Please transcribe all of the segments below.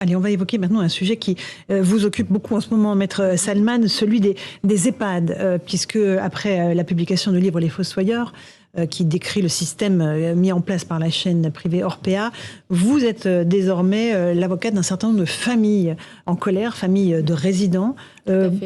Allez, on va évoquer maintenant un sujet qui vous occupe beaucoup en ce moment, Maître Salman, celui des EHPAD, puisque après la publication du livre Les Fossoyeurs, qui décrit le système mis en place par la chaîne privée Orpea, vous êtes désormais l'avocate d'un certain nombre de familles en colère, familles de résidents.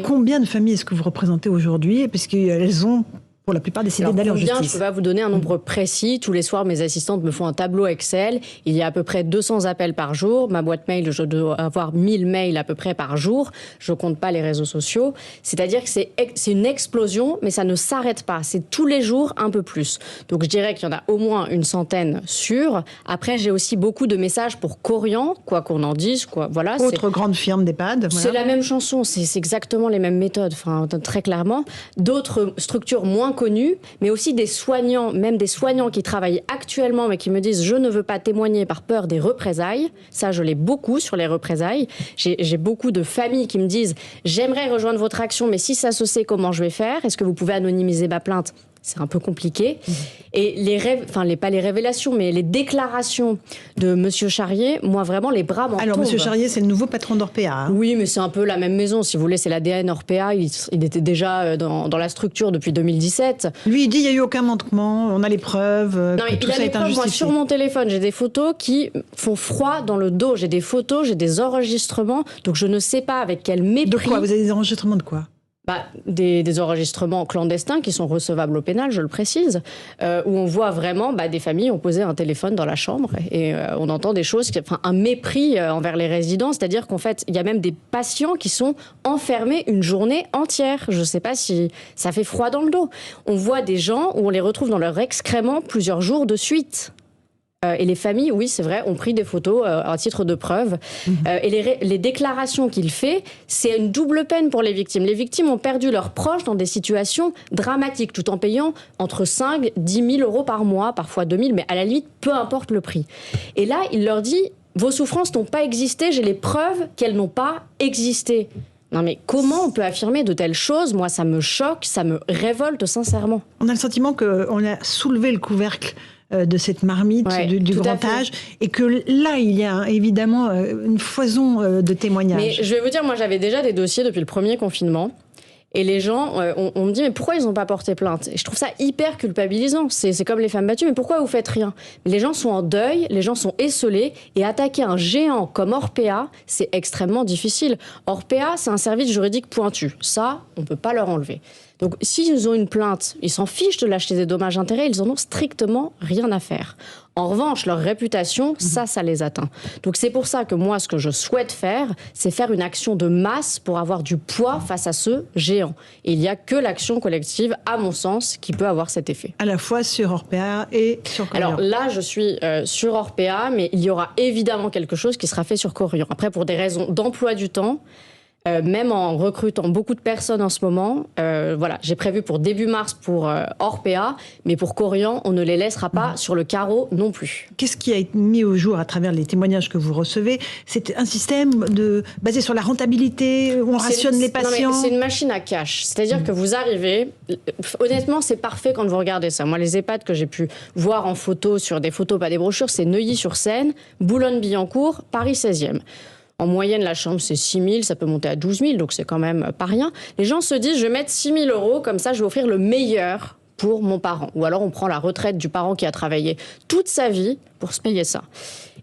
Combien de familles est-ce que vous représentez aujourd'hui, puisqu'elles ont pour la plupart décidé d'aller en justice? Je ne peux pas vous donner un nombre précis. Tous les soirs, mes assistantes me font un tableau Excel. Il y a à peu près 200 appels par jour. Ma boîte mail, je dois avoir 1000 mails à peu près par jour. Je ne compte pas les réseaux sociaux. C'est-à-dire que c'est une explosion, mais ça ne s'arrête pas. C'est tous les jours un peu plus. Donc je dirais qu'il y en a au moins une centaine sûrs. Après, j'ai aussi beaucoup de messages pour Korian, quoi qu'on en dise. Voilà, autre grande firme d'EHPAD. C'est la même chanson, c'est exactement les mêmes méthodes, très clairement. D'autres structures moins connus, mais aussi des soignants, même des soignants qui travaillent actuellement, mais qui me disent « je ne veux pas témoigner par peur des représailles ». Ça, je l'ai beaucoup sur les représailles. J'ai beaucoup de familles qui me disent « j'aimerais rejoindre votre action, mais si ça se sait, comment je vais faire? Est-ce que vous pouvez anonymiser ma plainte ?» C'est un peu compliqué. Et pas les révélations, mais les déclarations de M. Charrier, moi, vraiment, les bras m'en tombent. Alors, M. Charrier, c'est le nouveau patron d'Orpea. Hein. Oui, mais c'est un peu la même maison. Si vous voulez, c'est l'ADN Orpea. Il était déjà dans la structure depuis 2017. Lui, il dit il n'y a eu aucun manquement, on a les preuves, tout ça est injustifié. Moi, sur mon téléphone, j'ai des photos qui font froid dans le dos. J'ai des photos, j'ai des enregistrements. Donc, je ne sais pas avec quel mépris... De quoi? Vous avez des enregistrements de quoi? Des enregistrements clandestins qui sont recevables au pénal, je le précise, où on voit vraiment des familles ont posé un téléphone dans la chambre et on entend des choses, un mépris envers les résidents, c'est-à-dire qu'en fait, il y a même des patients qui sont enfermés une journée entière. Je ne sais pas si ça fait froid dans le dos. On voit des gens où on les retrouve dans leurs excréments plusieurs jours de suite. Et les familles, oui, c'est vrai, ont pris des photos à titre de preuve. Et les déclarations qu'il fait, c'est une double peine pour les victimes. Les victimes ont perdu leurs proches dans des situations dramatiques, tout en payant entre 5 000 et 10 000 euros par mois, parfois 2 000, mais à la limite, peu importe le prix. Et là, il leur dit, vos souffrances n'ont pas existé, j'ai les preuves qu'elles n'ont pas existé. Non mais comment on peut affirmer de telles choses? Moi, ça me choque, ça me révolte sincèrement. On a le sentiment qu'on a soulevé le couvercle de cette marmite du grand âge, et que là, il y a évidemment une foison de témoignages. Mais je vais vous dire, moi, j'avais déjà des dossiers depuis le premier confinement, et les gens, on me dit, mais pourquoi ils n'ont pas porté plainte? Et je trouve ça hyper culpabilisant. C'est comme les femmes battues, mais pourquoi vous faites rien? Les gens sont en deuil, les gens sont esseulés, et attaquer un géant comme Orpea, c'est extrêmement difficile. Orpea, c'est un service juridique pointu. Ça, on ne peut pas leur enlever. Donc, s'ils ont une plainte, ils s'en fichent de lâcher des dommages-intérêts, ils en ont strictement rien à faire. En revanche, leur réputation, ça les atteint. Donc, c'est pour ça que moi, ce que je souhaite faire, c'est faire une action de masse pour avoir du poids face à ce géant. Et il n'y a que l'action collective, à mon sens, qui peut avoir cet effet. À la fois sur Orpea et sur Korian. Alors là, je suis sur Orpea, mais il y aura évidemment quelque chose qui sera fait sur Korian. Après, pour des raisons d'emploi du temps, même en recrutant beaucoup de personnes en ce moment, j'ai prévu pour début mars pour Orpea, mais pour Korian, on ne les laissera pas sur le carreau non plus. Qu'est-ce qui a été mis au jour à travers les témoignages que vous recevez? C'est un système basé sur la rentabilité, où on rationne les patients? C'est une machine à cash. C'est-à-dire que vous arrivez... Honnêtement, c'est parfait quand vous regardez ça. Moi, les EHPAD que j'ai pu voir en photo, sur des photos, pas des brochures, c'est Neuilly-sur-Seine, Boulogne-Billancourt, Paris 16e. En moyenne, la chambre, c'est 6 000, ça peut monter à 12 000, donc c'est quand même pas rien. Les gens se disent, je vais mettre 6 000 euros, comme ça, je vais offrir le meilleur pour mon parent. Ou alors, on prend la retraite du parent qui a travaillé toute sa vie pour se payer ça.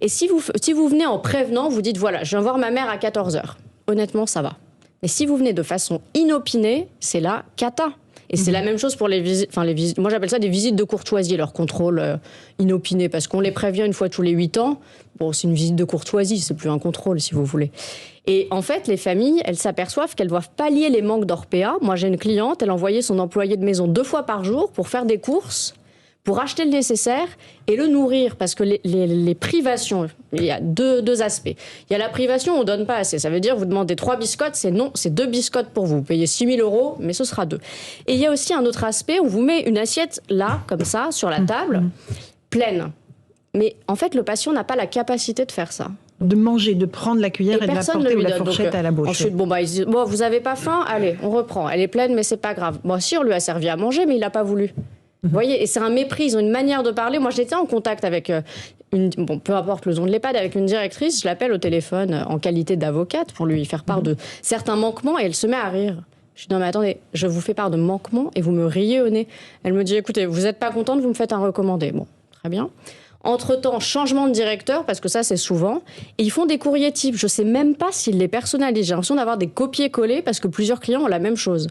Et si vous venez en prévenant, vous dites, voilà, je viens voir ma mère à 14h. Honnêtement, ça va. Mais si vous venez de façon inopinée, c'est la cata. Et c'est la même chose pour les visites. Moi, j'appelle ça des visites de courtoisie, leur contrôle inopiné, parce qu'on les prévient une fois tous les 8 ans. Bon, c'est une visite de courtoisie, c'est plus un contrôle, si vous voulez. Et en fait, les familles, elles s'aperçoivent qu'elles doivent pallier les manques d'Orpea. Moi, j'ai une cliente, elle envoyait son employé de maison 2 fois par jour pour faire des courses, pour acheter le nécessaire et le nourrir. Parce que les privations, il y a deux aspects. Il y a la privation, on ne donne pas assez. Ça veut dire, vous demandez 3 biscottes, c'est non, c'est 2 biscottes pour vous. Vous payez 6 000 euros, mais ce sera 2. Et il y a aussi un autre aspect, on vous met une assiette là, comme ça, sur la table, pleine. Mais en fait, le patient n'a pas la capacité de faire ça. De manger, de prendre la cuillère et de la porter ou la fourchette à la bouche. Ensuite, ils disent, vous n'avez pas faim? Allez, on reprend. Elle est pleine, mais c'est pas grave. Si, on lui a servi à manger, mais il n'a pas voulu. Vous voyez, et c'est un mépris, ils ont une manière de parler. Moi, j'étais en contact avec peu importe le nom de l'EHPAD, avec une directrice, je l'appelle au téléphone en qualité d'avocate pour lui faire part de certains manquements et elle se met à rire. Je dis non mais attendez, je vous fais part de manquements et vous me riez au nez. Elle me dit écoutez, vous n'êtes pas contente, vous me faites un recommandé. Bon, très bien. Entre-temps, changement de directeur, parce que ça c'est souvent, et ils font des courriers types. Je ne sais même pas s'ils les personnalisent. J'ai l'impression d'avoir des copier-coller parce que plusieurs clients ont la même chose.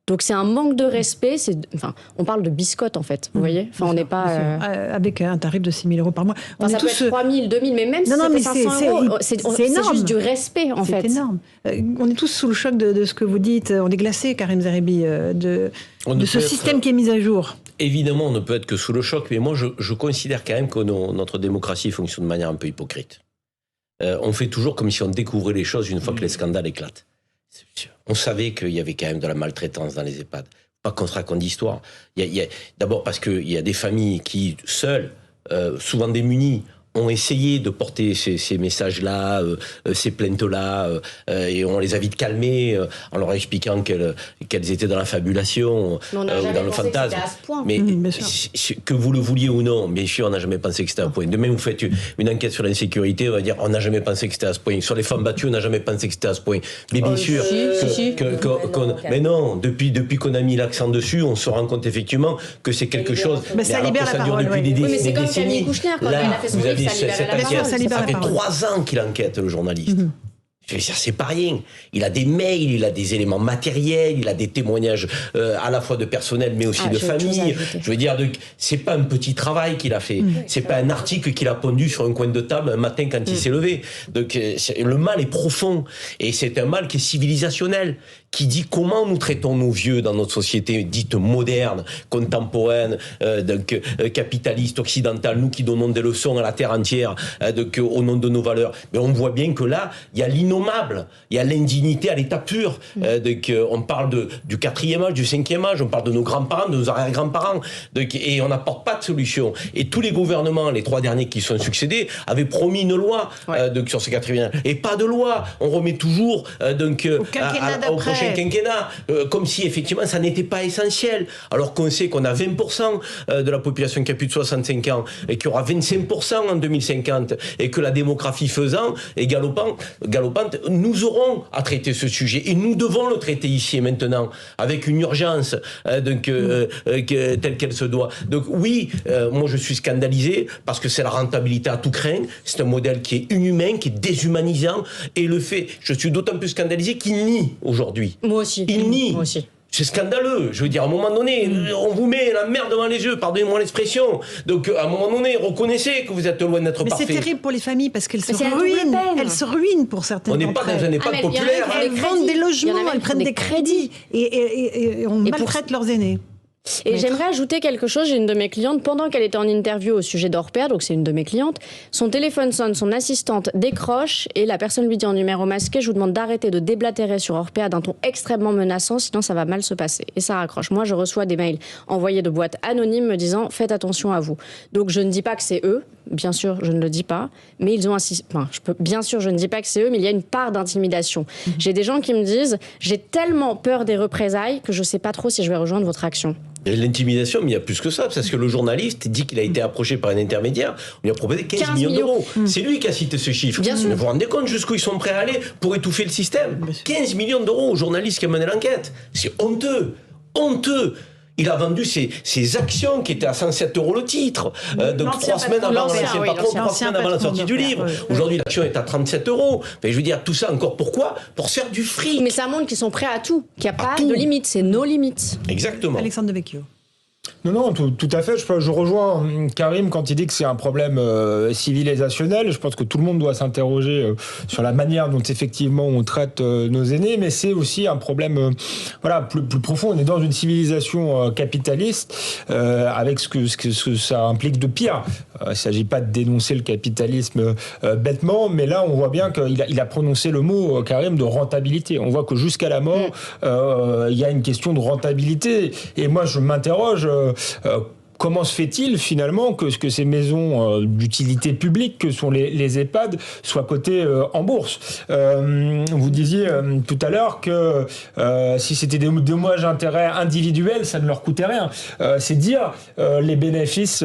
Donc c'est un manque de respect. On parle de biscotte en fait, vous voyez. On n'est pas avec un tarif de 6 000 euros par mois. Ça peut être 3 000, 2 000, mais même si c'était 500 euros, c'est juste du respect en fait. C'est énorme. On est tous sous le choc de ce que vous dites. On est glacés, Karim Zerebi, de ce système qui est mis à jour. Évidemment, on ne peut être que sous le choc, mais moi je considère quand même que notre démocratie fonctionne de manière un peu hypocrite. On fait toujours comme si on découvrait les choses une fois que les scandales éclatent. On savait qu'il y avait quand même de la maltraitance dans les EHPAD. Pas qu'on se raconte d'histoire. D'abord parce qu'il y a des familles qui, seules, souvent démunies, ont essayé de porter ces messages-là, ces plaintes-là, et on les a vite calmés en leur expliquant qu'elles étaient dans la fabulation ou dans le fantasme. Mais que vous le vouliez ou non, bien sûr, on n'a jamais pensé que c'était à ce point. Demain, vous faites une enquête sur l'insécurité, on va dire on n'a jamais pensé que c'était à ce point. Sur les femmes battues, on n'a jamais pensé que c'était à ce point. Mais bien sûr, mais non, depuis qu'on a mis l'accent dessus, on se rend compte effectivement que c'est quelque chose. Mais ça libère la parole. Depuis des mais c'est comme décennies. Camille Kouchner, quand elle a fait son livre, ça fait 3 ans qu'il enquête, le journaliste. Je veux dire, c'est pas rien. Il a des mails, il a des éléments matériels, il a des témoignages à la fois de personnel mais aussi de famille. Je veux dire, c'est pas un petit travail qu'il a fait. C'est pas un article qu'il a pondu sur un coin de table un matin quand il s'est levé. Donc le mal est profond et c'est un mal qui est civilisationnel, qui dit comment nous traitons nos vieux dans notre société dite moderne, contemporaine, capitaliste, occidentale, nous qui donnons des leçons à la terre entière au nom de nos valeurs. Mais on voit bien que là, il y a l'innommable, il y a l'indignité à l'état pur. On parle du 4e âge, du 5e âge, on parle de nos grands-parents, de nos arrière-grands-parents, et on n'apporte pas de solution. Et tous les gouvernements, les 3 derniers qui sont succédés, avaient promis une loi sur ce 4e âge. Et pas de loi. On remet toujours au prochain quinquennat, comme si effectivement ça n'était pas essentiel, alors qu'on sait qu'on a 20% de la population qui a plus de 65 ans et qu'il y aura 25% en 2050 et que la démographie faisant et galopante, nous aurons à traiter ce sujet et nous devons le traiter ici et maintenant avec une urgence telle qu'elle se doit. Donc oui, moi je suis scandalisé parce que c'est la rentabilité à tout craint, c'est un modèle qui est inhumain, qui est déshumanisant et le fait, je suis d'autant plus scandalisé qu'il nie aujourd'hui. Moi aussi. Il nie. Moi aussi. C'est scandaleux. Je veux dire, à un moment donné, on vous met la merde devant les yeux, pardonnez-moi l'expression. Donc, à un moment donné, reconnaissez que vous êtes loin d'être parfait. Mais c'est terrible pour les familles parce qu'elles se ruinent. Elles se ruinent pour certaines. On n'est pas dans un EHPAD populaire. Elles vendent des logements, elles prennent des crédits et on maltraite leurs aînés. Et j'aimerais ajouter quelque chose. J'ai une de mes clientes, pendant qu'elle était en interview au sujet d'Orpea, donc c'est une de mes clientes, son téléphone sonne, son assistante décroche et la personne lui dit en numéro masqué: je vous demande d'arrêter de déblatérer sur Orpea d'un ton extrêmement menaçant, sinon ça va mal se passer. Et ça raccroche. Moi, je reçois des mails envoyés de boîtes anonymes me disant: faites attention à vous. Donc je ne dis pas que c'est eux, bien sûr, je ne le dis pas, mais ils ont bien sûr, je ne dis pas que c'est eux, mais il y a une part d'intimidation. J'ai des gens qui me disent: j'ai tellement peur des représailles que je ne sais pas trop si je vais rejoindre votre action. L'intimidation, mais il y a plus que ça, parce que le journaliste dit qu'il a été approché par un intermédiaire, on lui a proposé 15 millions d'euros. C'est lui qui a cité ce chiffre. Bien sûr. Vous vous rendez compte jusqu'où ils sont prêts à aller pour étouffer le système? 15 millions d'euros au journaliste qui a mené l'enquête. C'est honteux. Honteux. Il a vendu ses actions qui étaient à 107 € le titre. Donc 3 semaines avant l'ancien patron, 3 semaines avant la sortie du livre. Aujourd'hui, l'action est à 37 €. Mais je veux dire, tout ça encore pourquoi? Pour se faire du fric. Mais ça montre qu'ils sont prêts à tout, qu'il n'y a pas de limite, c'est nos limites. Exactement. Alexandre Devecchio. Non, tout à fait. Je rejoins Karim quand il dit que c'est un problème civilisationnel. Je pense que tout le monde doit s'interroger sur la manière dont effectivement on traite nos aînés, mais c'est aussi un problème plus profond. On est dans une civilisation capitaliste avec ce que ça implique de pire. Il ne s'agit pas de dénoncer le capitalisme bêtement, mais là on voit bien qu'il a prononcé le mot, Karim, de rentabilité. On voit que jusqu'à la mort, il y a une question de rentabilité. Et moi je m'interroge comment se fait-il finalement que ces maisons d'utilité publique que sont les EHPAD soient cotées en bourse? Vous disiez tout à l'heure que si c'était des dommages d'intérêt individuels, ça ne leur coûtait rien. C'est dire les bénéfices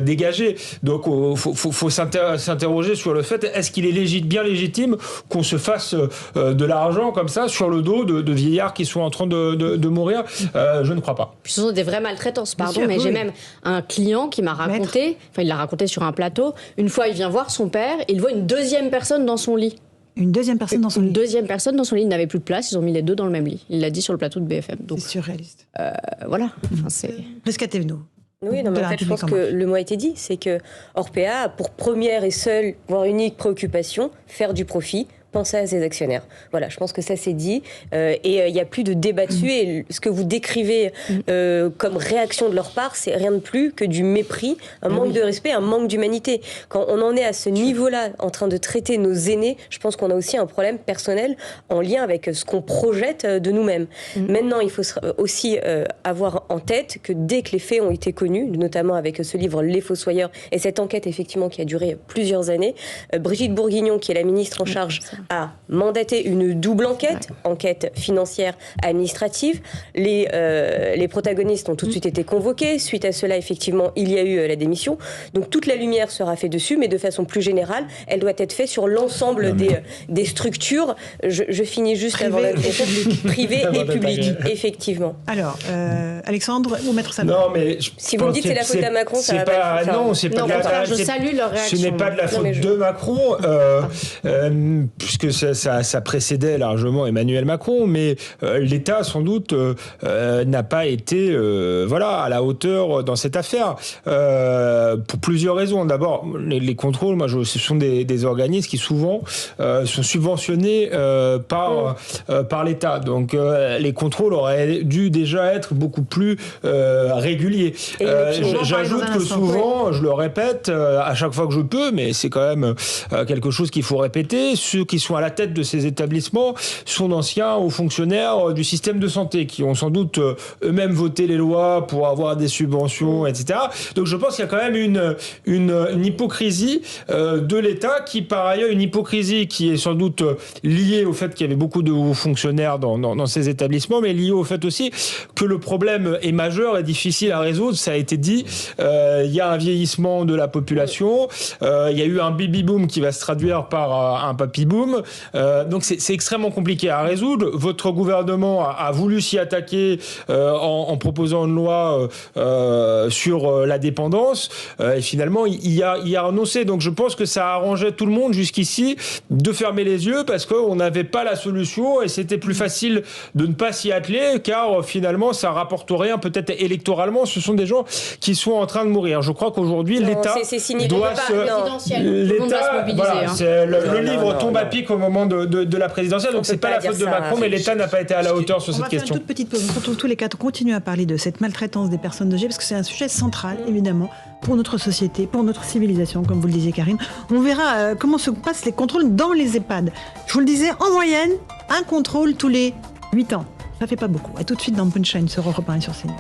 dégagés. Donc faut s'interroger sur le fait, est-ce qu'il est bien légitime qu'on se fasse de l'argent comme ça sur le dos de vieillards qui sont en train de mourir? Je ne crois pas. Puis ce sont des vraies maltraitances, pardon, mais j'ai même un client qui m'a raconté, il l'a raconté sur un plateau, une fois il vient voir son père, il voit une deuxième personne dans son lit. Une deuxième personne dans son lit. Une deuxième personne dans son lit. Il n'avait plus de place. Ils ont mis les deux dans le même lit. Il l'a dit sur le plateau de BFM. C'est surréaliste. Voilà. Enfin, c'est... Prisca Thévenot. Oui, non, mais en fait, je pense que le mot a été dit. C'est que Orpea a pour première et seule, voire unique préoccupation, faire du profit, penser à ses actionnaires. Voilà, je pense que ça c'est dit. Et il n'y a plus de débat dessus. Et ce que vous décrivez comme réaction de leur part, c'est rien de plus que du mépris, un manque de respect, un manque d'humanité. Quand on en est à ce niveau-là, en train de traiter nos aînés, je pense qu'on a aussi un problème personnel en lien avec ce qu'on projette de nous-mêmes. Maintenant, il faut aussi avoir en tête que dès que les faits ont été connus, notamment avec ce livre Les Fossoyeurs, et cette enquête effectivement qui a duré plusieurs années, Brigitte Bourguignon, qui est la ministre en charge, a mandaté une double enquête financière administrative. Les protagonistes ont tout de suite été convoqués. Suite à cela, effectivement, il y a eu la démission. Donc toute la lumière sera faite dessus, mais de façon plus générale, elle doit être faite sur l'ensemble des structures. Je finis juste avant la privée et publique, effectivement. Alors, Alexandre ou Maître Salman? Non, mais si vous me dites c'est la faute à Macron, ça va pas. Non, c'est pas de la faute. Je salue leur réaction. Ce n'est pas de la faute de Macron, puisque ça précédait largement Emmanuel Macron, mais l'État, sans doute, n'a pas été à la hauteur dans cette affaire, pour plusieurs raisons. D'abord, les contrôles, ce sont des organismes qui souvent sont subventionnés par l'État. Donc les contrôles auraient dû déjà être beaucoup plus réguliers. J'ajoute que souvent, je le répète à chaque fois que je peux, mais c'est quand même quelque chose qu'il faut répéter, ceux qui sont à la tête de ces établissements sont d'anciens hauts fonctionnaires du système de santé qui ont sans doute eux-mêmes voté les lois pour avoir des subventions, etc. Donc je pense qu'il y a quand même une hypocrisie de l'État qui, par ailleurs, une hypocrisie qui est sans doute liée au fait qu'il y avait beaucoup de hauts fonctionnaires dans ces établissements, mais liée au fait aussi que le problème est majeur et difficile à résoudre. Ça a été dit, il y a un vieillissement de la population, il y a eu un baby-boom qui va se traduire par un papy-boom. Donc c'est extrêmement compliqué à résoudre. Votre gouvernement a voulu s'y attaquer en proposant une loi sur la dépendance. Et finalement, il y a renoncé. Donc je pense que ça arrangeait tout le monde jusqu'ici de fermer les yeux parce qu'on n'avait pas la solution et c'était plus facile de ne pas s'y atteler car finalement ça rapporte rien peut-être électoralement. Ce sont des gens qui sont en train de mourir. Je crois qu'aujourd'hui l'État doit le livre tombe à pic au moment de la présidentielle, donc c'est pas la faute de Macron, mais l'État n'a pas été à la hauteur sur cette question. On va faire une toute petite pause. Pour tous les cas, on continue à parler de cette maltraitance des personnes âgées parce que c'est un sujet central, évidemment, pour notre société, pour notre civilisation, comme vous le disiez, Karine. On verra comment se passent les contrôles dans les EHPAD. Je vous le disais, en moyenne, un contrôle tous les 8 ans. Ça fait pas beaucoup. À tout de suite dans Punchline sur Europe 1 et sur CNews.